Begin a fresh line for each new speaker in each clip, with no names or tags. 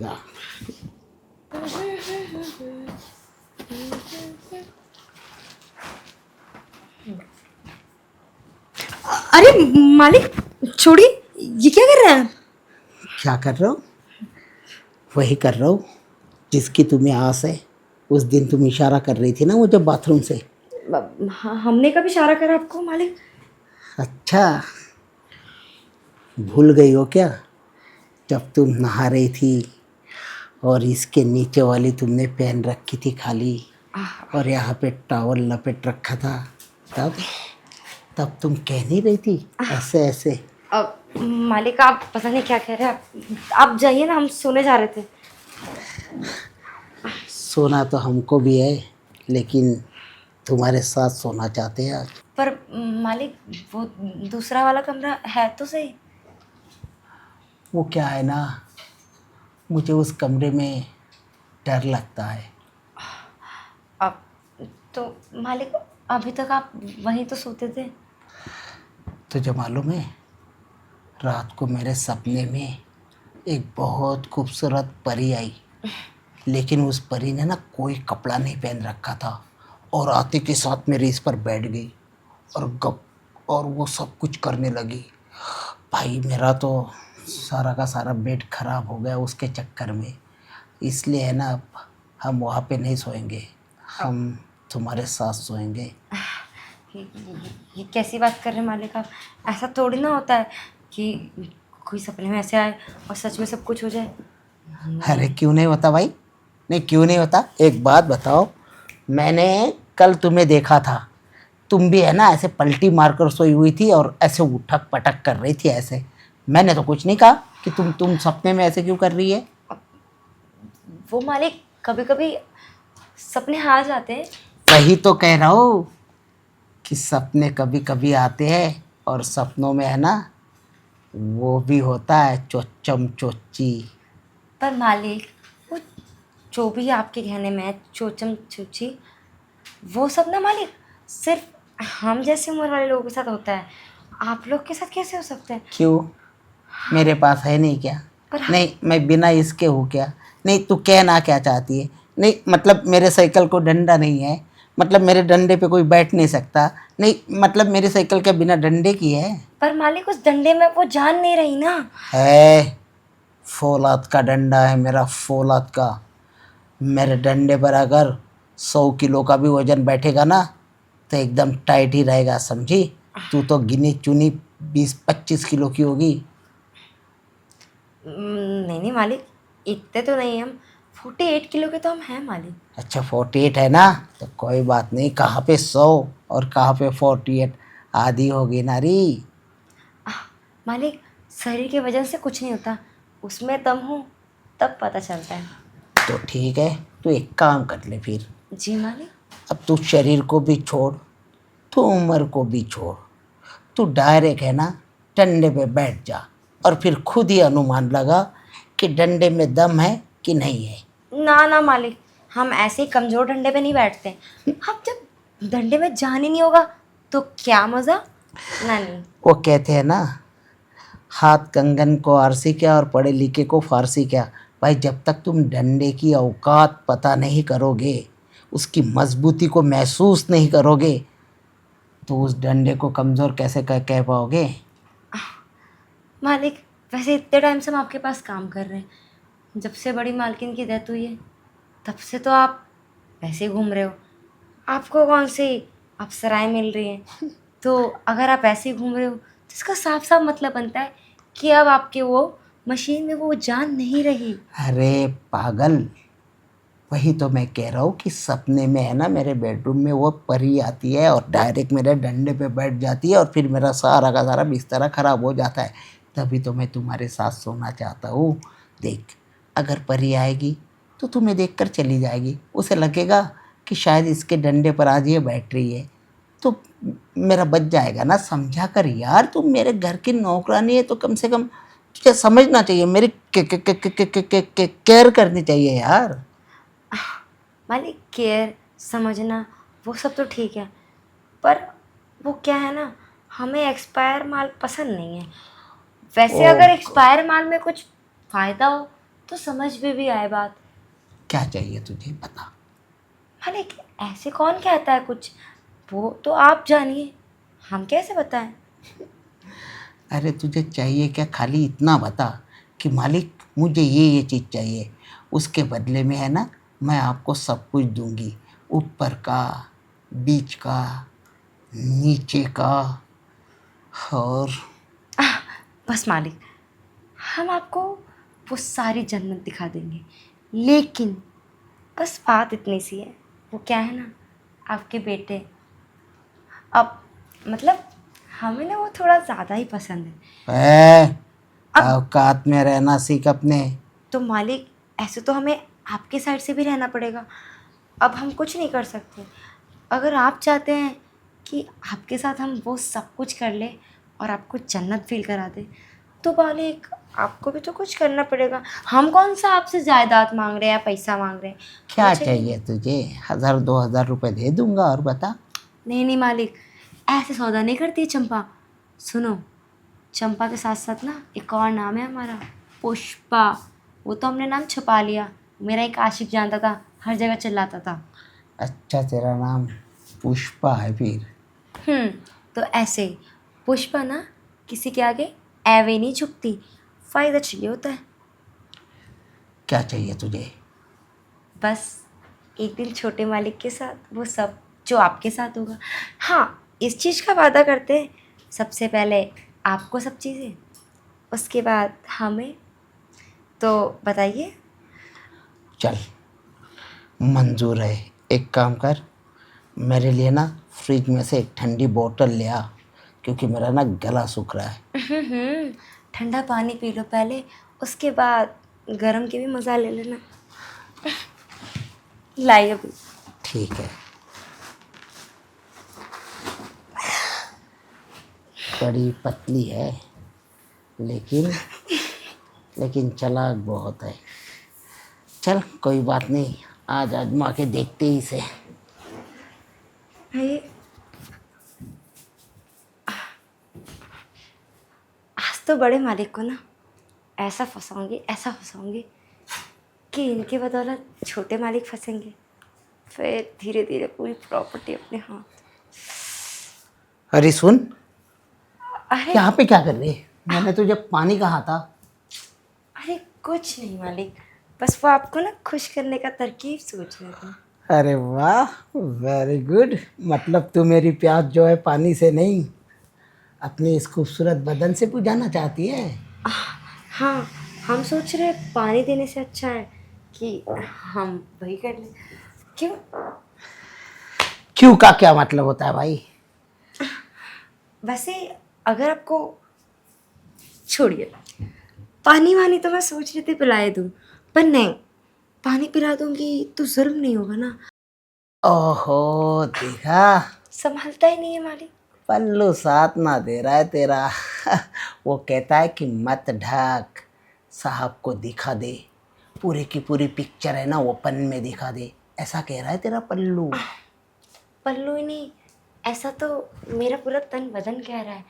ना।
अरे मालिक छोड़िए, ये क्या कर रहे हैं?
क्या कर रहे हो? वही कर रहा हूँ जिसकी तुम्हें आस है। उस दिन तुम इशारा कर रही थी ना मुझे बाथरूम से।
हमने कब इशारा करा आपको मालिक?
अच्छा, भूल गई हो क्या? जब तुम नहा रही थी और इसके नीचे वाली तुमने पहन रखी थी खाली, और यहाँ पे टॉवल लपेट रखा था, तब तब तुम कह नहीं रही थी ऐसे ऐसे?
अब मालिक आप पता नहीं क्या कह रहे हैं। आप जाइए ना, हम सोने जा रहे थे।
सोना तो हमको भी है, लेकिन तुम्हारे साथ सोना चाहते हैं आज।
पर मालिक वो दूसरा वाला कमरा है तो सही।
वो क्या है ना, मुझे उस कमरे में डर लगता है।
अब तो मालिक अभी तक आप वहीं तो सोते थे।
तुझे मालूम है, रात को मेरे सपने में एक बहुत खूबसूरत परी आई, लेकिन उस परी ने ना कोई कपड़ा नहीं पहन रखा था, और आते के साथ मेरे इस पर बैठ गई और गप और वो सब कुछ करने लगी। भाई मेरा तो सारा का सारा बेड खराब हो गया उसके चक्कर में। इसलिए है ना, अब हम वहाँ पे नहीं सोएंगे, हम तुम्हारे साथ सोएंगे।
ये कैसी बात कर रहे हैं मालिक आप? ऐसा थोड़ी ना होता है कि कोई सपने में ऐसे आए और सच में सब कुछ हो जाए।
अरे क्यों नहीं होता भाई, नहीं क्यों नहीं होता। एक बात बताओ, मैंने कल तुम्हें देखा था, तुम भी है ना ऐसे पलटी मारकर सोई हुई थी और ऐसे उठक पटक कर रही थी ऐसे। मैंने तो कुछ नहीं कहा कि तुम सपने में ऐसे क्यों कर रही है।
वो मालिक कभी कभी सपने आ जाते हैं।
वही तो कह रहा हूँ कि सपने कभी कभी आते हैं, और सपनों में है ना वो भी होता है चोचम चोची।
पर मालिक वो जो भी आपके कहने में है चोचम चूची, वो सब ना मालिक सिर्फ हम जैसे उम्र वाले लोगों के साथ होता है। आप लोग के साथ कैसे हो सकता है?
क्यों, मेरे पास है नहीं क्या?
पर
नहीं मैं बिना इसके हूँ क्या? नहीं तू कहना क्या चाहती है? नहीं मतलब मेरे साइकिल को डंडा नहीं है, मतलब मेरे डंडे पे कोई बैठ नहीं सकता? नहीं मतलब मेरी साइकिल के बिना डंडे की है?
पर मालिक उस डंडे में वो जान नहीं रही ना।
है, फौलाद का डंडा है मेरा, फौलाद का। मेरे डंडे पर अगर 100 किलो का भी वजन बैठेगा ना तो एकदम टाइट ही रहेगा, समझी? तू तो गिनी चुनी 20-25 किलो की होगी।
नहीं नहीं मालिक, इतने तो नहीं हम। 48 किलो के तो हम हैं मालिक।
अच्छा 48 है ना, तो कोई बात नहीं। कहाँ पे 100 और कहाँ पे 48, आधी होगी ना री।
मालिक शरीर के वजन से कुछ नहीं होता, उसमें दम हो तब पता चलता है।
तो ठीक है, तू एक काम कर ले फिर।
जी मालिक।
अब तू शरीर को भी छोड़, तू उम्र को भी छोड़, तू डायरेक्ट है ना डंडे पे बैठ जा, और फिर खुद ही अनुमान लगा कि डंडे में दम है कि नहीं है।
ना ना मालिक, हम ऐसे ही कमजोर डंडे पे नहीं बैठते। हम जब डंडे में जान ही नहीं होगा तो क्या मजा। ना नहीं।
वो कहते हैं ना, हाथ कंगन को आरसी क्या और पढ़े लिखे को फारसी क्या। भाई जब तक तुम डंडे की औकात पता नहीं करोगे, उसकी मजबूती को महसूस नहीं करोगे, तो उस डंडे को कमज़ोर कैसे कह पाओगे।
मालिक वैसे इतने टाइम से हम आपके पास काम कर रहे हैं, जब से बड़ी मालकिन की डेथ हुई है तब से तो आप वैसे ही घूम रहे हो। आपको कौन सी अप्सराएं मिल रही हैं? तो अगर आप ऐसे ही घूम रहे हो तो इसका साफ साफ मतलब बनता है कि अब आपके वो मशीन में वो जान नहीं रही।
अरे पागल, वही तो मैं कह रहा हूँ कि सपने में है ना मेरे बेडरूम में वो परी आती है और डायरेक्ट मेरे डंडे पे बैठ जाती है, और फिर मेरा सारा का सारा बिस्तर खराब हो जाता है। तभी तो मैं तुम्हारे साथ सोना चाहता हूँ। देख, अगर परी आएगी तो तुम्हें देखकर चली जाएगी, उसे लगेगा कि शायद इसके डंडे पर आज ये बैठ रही है, तो मेरा बच जाएगा ना। समझा कर यार, तुम मेरे घर की नौकरानी है तो कम से कम तुझे समझना चाहिए, मेरी केयर करनी चाहिए यार।
मालिक केयर समझना वो सब तो ठीक है, पर वो क्या है ना, हमें एक्सपायर माल पसंद नहीं है। वैसे
ओ
अगर एक्सपायर माल में कुछ फ़ायदा हो तो समझ में भी आए बात।
क्या चाहिए तुझे बता।
मालिक ऐसे कौन कहता है कुछ, वो तो आप जानिए, हम कैसे बताएं।
अरे तुझे चाहिए क्या, खाली इतना बता कि मालिक मुझे ये चीज़ चाहिए, उसके बदले में है ना मैं आपको सब कुछ दूंगी, ऊपर का, बीच का, नीचे का, और
बस मालिक, हम आपको वो सारी जन्नत दिखा देंगे, लेकिन बस बात इतनी सी है, वो क्या है ना, आपके बेटे अब मतलब हमें ना वो थोड़ा ज़्यादा ही पसंद है।
ए,
अब
औकात में रहना सीख अपने।
तो मालिक ऐसे तो हमें आपके साइड से भी रहना पड़ेगा, अब हम कुछ नहीं कर सकते। अगर आप चाहते हैं कि आपके साथ हम वो सब कुछ कर ले और आपको जन्नत फील करा दे, तो मालिक आपको भी तो कुछ करना पड़ेगा। हम कौन सा आपसे जायदाद मांग रहे हैं या पैसा मांग रहे हैं, हमें
क्या
चाहिए।
चाहिए तुझे, 1000 2000 रुपए दे दूंगा, और बता।
नहीं नहीं मालिक, ऐसे सौदा नहीं करती है चंपा। सुनो, चंपा के साथ साथ ना एक और नाम है हमारा, पुष्पा। वो तो हमने नाम छुपा लिया, मेरा एक आशिक जानता था, हर जगह चिल्लाता था।
अच्छा तेरा नाम पुष्पा है फिर।
हम्म, तो ऐसे ही पुष्पा ना किसी के आगे ऐवे नहीं झुकती, फायदा चाहिए होता है।
क्या चाहिए तुझे।
बस एक दिन छोटे मालिक के साथ वो सब जो आपके साथ होगा। हाँ, इस चीज़ का वादा करते हैं, सबसे पहले आपको सब चीज़ें, उसके बाद हमें। तो बताइए।
चल मंजूर है, एक काम कर, मेरे लिए ना फ्रिज में से एक ठंडी बोतल ले आ, क्योंकि मेरा ना गला सूख रहा है।
हम्म, ठंडा पानी पी लो पहले, उसके बाद गरम के भी मज़ा ले लेना। लाइए अभी।
ठीक है। बड़ी पतली है, लेकिन लेकिन चालाक बहुत है। चल कोई बात नहीं, आज आजमा के देखते ही से।
ये आज तो बड़े मालिक को ना ऐसा फंसाऊंगी कि इनकी बदौलत छोटे मालिक फंसेंगे, फिर धीरे धीरे पूरी प्रॉपर्टी अपने हाथ।
अरे सुन,
अरे
यहाँ पे क्या कर रही है, मैंने तुझे पानी कहा था।
अरे कुछ नहीं मालिक, बस वो आपको ना खुश करने का तरकीब सोच रहे थे।
अरे वाह, वेरी गुड, मतलब तू मेरी प्यास जो है पानी से नहीं, अपने इस खूबसूरत बदन से बुझाना चाहती है।
हाँ, हम सोच रहे हैं पानी देने से अच्छा है कि हम वही कर लें। क्यों?
क्यों का क्या मतलब होता है भाई।
वैसे अगर आपको, छोड़िए, पानी वानी तो मैं सोच रही थी पिलाए दूँ, पर नहीं, पानी पिला दूंगी तो जुर्म नहीं होगा ना।
ओहो, देखा,
संभलता ही नहीं है मालिक।
पल्लू साथ ना दे रहा है तेरा। वो कहता है कि मत ढक, साहब को दिखा दे, पूरी की पूरी पिक्चर है ना ओपन में दिखा दे, ऐसा कह रहा है तेरा पल्लू।
पल्लू ही नहीं, ऐसा तो मेरा पूरा तन बदन कह रहा है,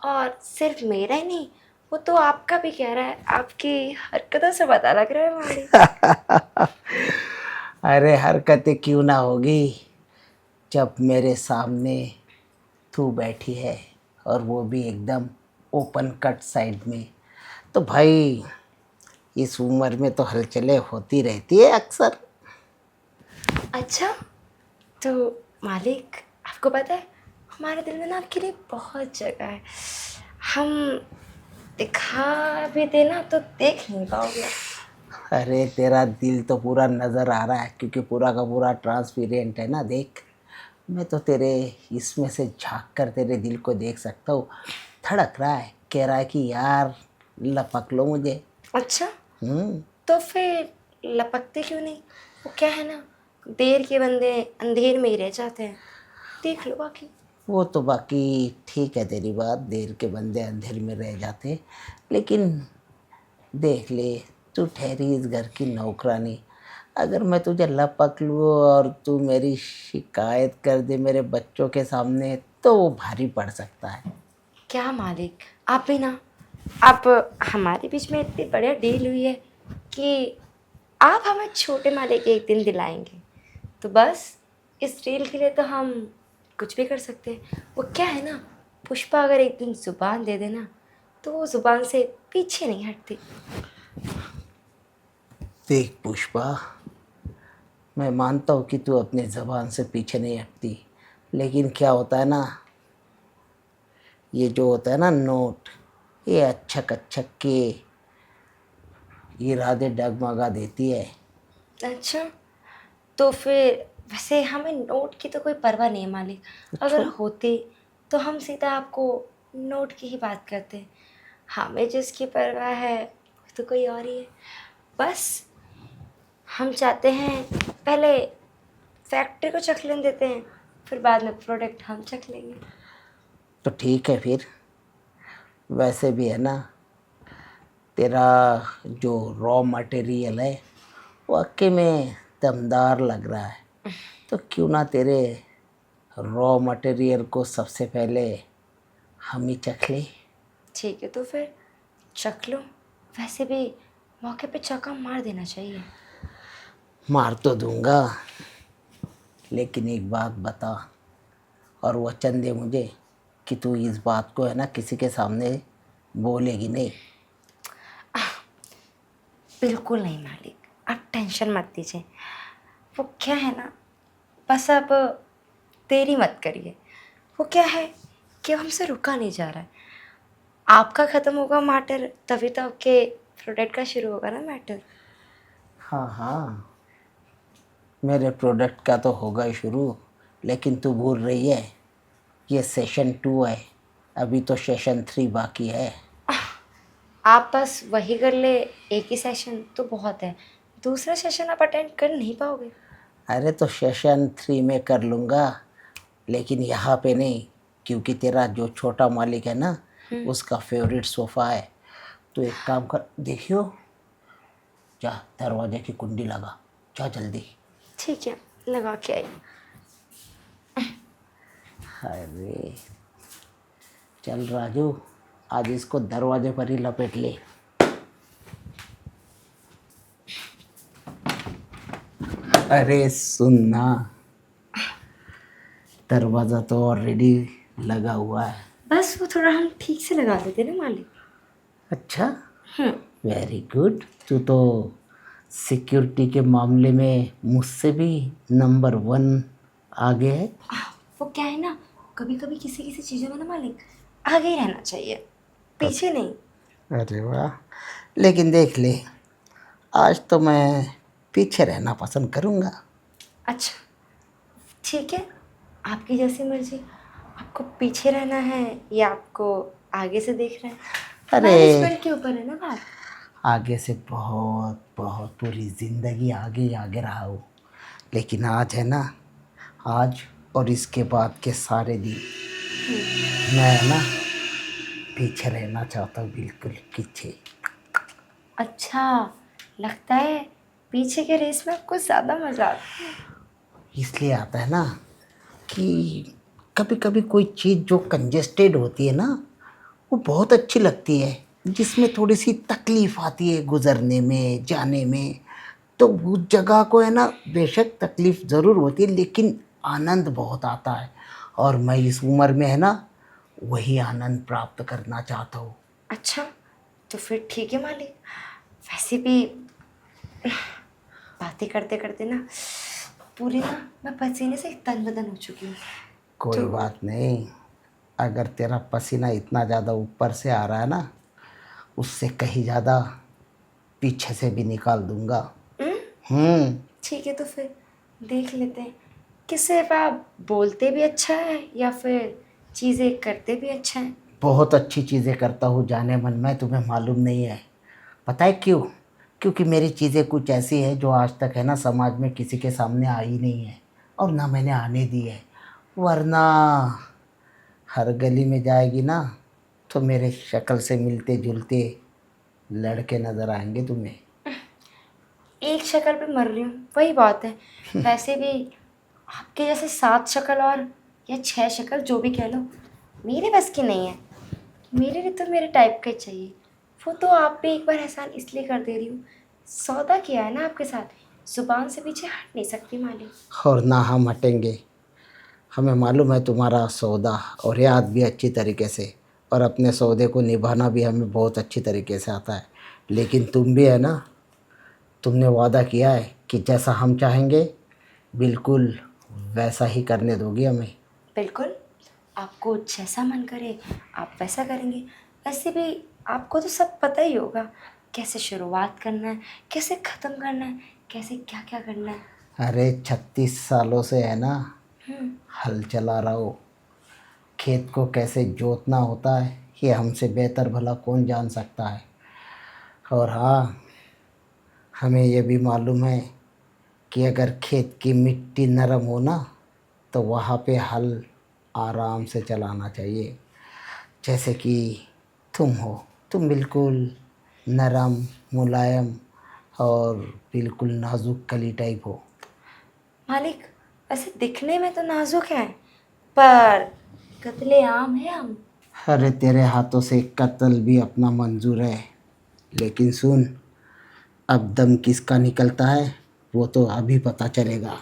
और सिर्फ मेरा ही नहीं, वो तो आपका भी कह रहा है, आपकी हरकतों से पता लग रहा है मालिक।
अरे हरकतें क्यों ना होगी, जब मेरे सामने तू बैठी है, और वो भी एकदम ओपन कट साइड में, तो भाई इस उम्र में तो हलचलें होती रहती है अक्सर।
अच्छा, तो मालिक आपको पता है, हमारे दिल में ना आपके लिए बहुत जगह है, हम दिखा भी देना तो देख नहीं पाओगे।
अरे तेरा दिल तो पूरा नज़र आ रहा है, क्योंकि पूरा का पूरा ट्रांसपेरेंट है ना, देख, मैं तो तेरे इसमें से झांक कर तेरे दिल को देख सकता हूँ, धड़क रहा है, कह रहा है कि यार लपक लो मुझे।
अच्छा,
हम्म।
तो फिर लपकते क्यों नहीं? वो क्या है ना, देर के बंदे अंधेर में ही रह जाते हैं, देख लो बाकी।
वो तो बाकी ठीक है तेरी बात, देर के बंदे अंधेर में रह जाते, लेकिन देख ले, तू ठहरी इस घर की नौकरानी, अगर मैं तुझे लपक लूँ और तू मेरी शिकायत कर दे मेरे बच्चों के सामने, तो वो भारी पड़ सकता है।
क्या मालिक, आप भी ना, आप, हमारे बीच में इतनी बढ़िया डील हुई है कि आप हमें छोटे मालिक एक दिन दिलाएंगे, तो बस इस रील के लिए तो हम कुछ भी कर सकते हैं। वो क्या है ना, पुष्पा अगर एक दिन ज़ुबान दे देना तो वो ज़ुबान से पीछे नहीं हटती।
देख पुष्पा, मैं मानता हूँ कि तू अपनी ज़बान से पीछे नहीं हटती, लेकिन क्या होता है ना, ये जो होता है ना नोट, ये अच्छक अच्छक के इरादे डगमगा देती है।
अच्छा, तो फिर वैसे हमें नोट की तो कोई परवाह नहीं है मालिक।
अच्छा।
अगर होती तो हम सीधा आपको नोट की ही बात करते। हमें जिसकी परवाह है वो तो कोई और ही है। बस हम चाहते हैं पहले फैक्ट्री को चख लेने देते हैं, फिर बाद में प्रोडक्ट हम चख लेंगे।
तो ठीक है फिर, वैसे भी है ना, तेरा जो रॉ मटेरियल है वाकई में दमदार लग रहा है, तो क्यों ना तेरे रॉ मटेरियल को सबसे पहले हम ही चख लें।
ठीक है, तो फिर चख लो। वैसे भी मौके पे चौका मार देना चाहिए।
मार तो दूंगा, लेकिन एक बात बता और वचन दे मुझे कि तू इस बात को है ना किसी के सामने बोलेगी नहीं।
बिल्कुल नहीं मालिक, आप टेंशन मत लीजिए। वो क्या है ना, बस आप देरी मत करिए। वो क्या है कि अब हमसे रुका नहीं जा रहा है। आपका ख़त्म होगा मैटर तभी तो आपके प्रोडक्ट का शुरू होगा ना मैटर।
हाँ हाँ, मेरे प्रोडक्ट का तो होगा ही शुरू, लेकिन तू भूल रही है ये सेशन 2 है, अभी तो सेशन 3 बाकी है।
आप बस वही कर ले, एक ही सेशन तो बहुत है। दूसरा सेशन आप अटेंड कर नहीं पाओगे।
अरे तो सेशन 3 में कर लूँगा, लेकिन यहाँ पे नहीं, क्योंकि तेरा जो छोटा मालिक है ना उसका फेवरेट सोफ़ा है। तो एक काम कर, देखियो, जा दरवाजे की कुंडी लगा, जा जल्दी।
ठीक है, लगा के आई।
अरे चल राजू, आज इसको दरवाजे पर ही लपेट ले। अरे सुनना, दरवाज़ा तो ऑलरेडी लगा हुआ है।
बस वो थोड़ा हम ठीक से लगा देते ना मालिक।
अच्छा, वेरी गुड। तू तो सिक्योरिटी के मामले में मुझसे भी नंबर 1 आगे है।
वो क्या है ना, कभी कभी किसी किसी चीज़ों में ना मालिक आगे ही रहना चाहिए, पीछे नहीं।
अरे वाह, लेकिन देख ले, आज तो मैं पीछे रहना पसंद करूँगा।
अच्छा, ठीक है, आपकी जैसी मर्जी। आपको पीछे रहना है या आपको आगे से देख रहे हैं,
अरे
मैनेजमेंट के ऊपर है ना बात।
आगे से बहुत बहुत पूरी ज़िंदगी आगे ही आगे रहा हूँ, लेकिन आज है ना, आज और इसके बाद के सारे दिन मैं है ना पीछे रहना चाहता हूँ, बिल्कुल पीछे।
अच्छा, लगता है पीछे के रेस में आपको ज़्यादा मज़ा आता है।
इसलिए आता है ना कि कभी कभी कोई चीज़ जो कंजेस्टेड होती है ना, वो बहुत अच्छी लगती है, जिसमें थोड़ी सी तकलीफ़ आती है गुज़रने में जाने में। तो उस जगह को है ना, बेशक तकलीफ़ ज़रूर होती है, लेकिन आनंद बहुत आता है, और मैं इस उम्र में है ना वही आनंद प्राप्त करना चाहता हूँ।
अच्छा, तो फिर ठीक है मालिक। वैसे भी बातें करते करते ना पूरी ना मैं पसीने से तन बदन हो चुकी हूँ।
कोई बात नहीं, अगर तेरा पसीना इतना ज़्यादा ऊपर से आ रहा है ना, उससे कहीं ज़्यादा पीछे से भी निकाल दूंगा।
ठीक है, तो फिर देख लेते हैं कि सिर्फ आप बोलते भी अच्छा है या फिर चीज़ें करते भी अच्छा है।
बहुत अच्छी चीज़ें करता हूँ जाने मन में, तुम्हें मालूम नहीं है। पता है क्यों? क्योंकि मेरी चीज़ें कुछ ऐसी है जो आज तक है ना समाज में किसी के सामने आई नहीं है, और ना मैंने आने दी है। वरना हर गली में जाएगी ना तो मेरे शक्ल से मिलते जुलते लड़के नज़र आएंगे तुम्हें।
एक शक्ल पे मर रही हूँ, वही बात है। वैसे भी आपके जैसे 7 शक्ल और या 6 शक्ल जो भी कह लो, मेरे बस की नहीं है। मेरे लिए तो मेरे टाइप का ही चाहिए। वो तो आप पे एक बार एहसान इसलिए कर दे रही हूँ सौदा किया है ना आपके साथ, जुबान से पीछे हट नहीं सकती मालिक।
और ना हम हटेंगे। हमें मालूम है तुम्हारा सौदा और याद भी अच्छी तरीके से, और अपने सौदे को निभाना भी हमें बहुत अच्छी तरीके से आता है। लेकिन तुम भी है ना, तुमने वादा किया है कि जैसा हम चाहेंगे बिल्कुल वैसा ही करने दोगी हमें।
बिल्कुल, आपको जैसा मन करे आप वैसा करेंगे। वैसे भी आपको तो सब पता ही होगा, कैसे शुरुआत करना है, कैसे ख़त्म करना है, कैसे क्या क्या करना है।
अरे 36 सालों से है ना
हम्म,
हल चला रहा हो, खेत को कैसे जोतना होता है ये हमसे बेहतर भला कौन जान सकता है। और हाँ, हमें ये भी मालूम है कि अगर खेत की मिट्टी नरम हो ना तो वहाँ पे हल आराम से चलाना चाहिए। जैसे कि तुम हो, तुम बिल्कुल नरम, मुलायम और बिल्कुल नाजुक कली टाइप हो।
मालिक वैसे दिखने में तो नाजुक हैं, पर कतले आम है हम।
अरे तेरे हाथों से कत्ल भी अपना मंजूर है, लेकिन सुन, अब दम किसका निकलता है वो तो अभी पता चलेगा।